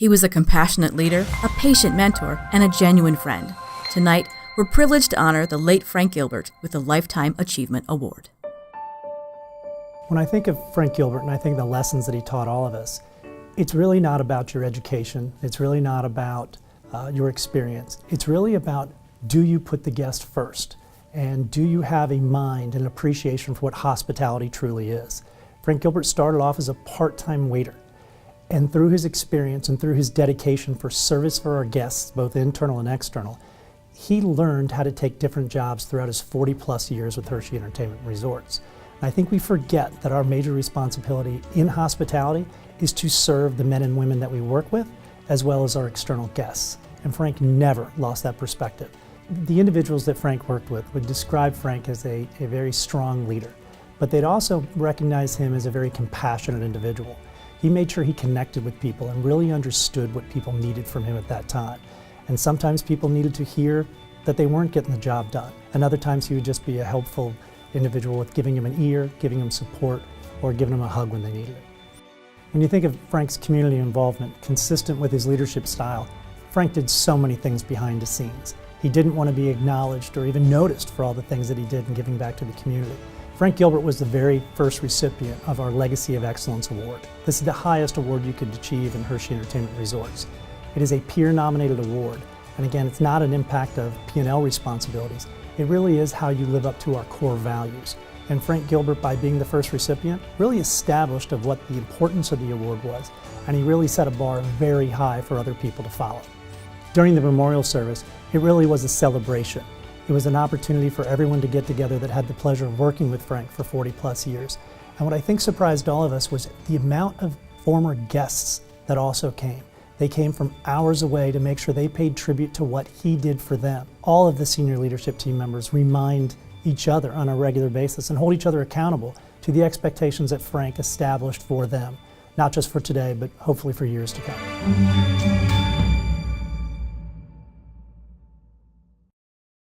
He was a compassionate leader, a patient mentor, and a genuine friend. Tonight, we're privileged to honor the late Frank Gilbert with the Lifetime Achievement Award. When I think of Frank Gilbert and I think the lessons that he taught all of us, it's really not about your education. It's really not about your experience. It's really about, do you put the guest first? And do you have a mind and appreciation for what hospitality truly is? Frank Gilbert started off as a part-time waiter. And through his experience and through his dedication for service for our guests, both internal and external, he learned how to take different jobs throughout his 40-plus years with Hershey Entertainment Resorts. And I think we forget that our major responsibility in hospitality is to serve the men and women that we work with, as well as our external guests. And Frank never lost that perspective. The individuals that Frank worked with would describe Frank as a very strong leader, but they'd also recognize him as a very compassionate individual. He made sure he connected with people and really understood what people needed from him at that time. And sometimes people needed to hear that they weren't getting the job done. And other times he would just be a helpful individual with giving them an ear, giving them support, or giving them a hug when they needed it. When you think of Frank's community involvement, consistent with his leadership style, Frank did so many things behind the scenes. He didn't want to be acknowledged or even noticed for all the things that he did in giving back to the community. Frank Gilbert was the very first recipient of our Legacy of Excellence Award. This is the highest award you could achieve in Hershey Entertainment Resorts. It is a peer-nominated award, and again, it's not an impact of P&L responsibilities. It really is how you live up to our core values. And Frank Gilbert, by being the first recipient, really established of what the importance of the award was, and he really set a bar very high for other people to follow. During the memorial service, it really was a celebration. It was an opportunity for everyone to get together that had the pleasure of working with Frank for 40-plus years. And what I think surprised all of us was the amount of former guests that also came. They came from hours away to make sure they paid tribute to what he did for them. All of the senior leadership team members remind each other on a regular basis and hold each other accountable to the expectations that Frank established for them, not just for today, but hopefully for years to come.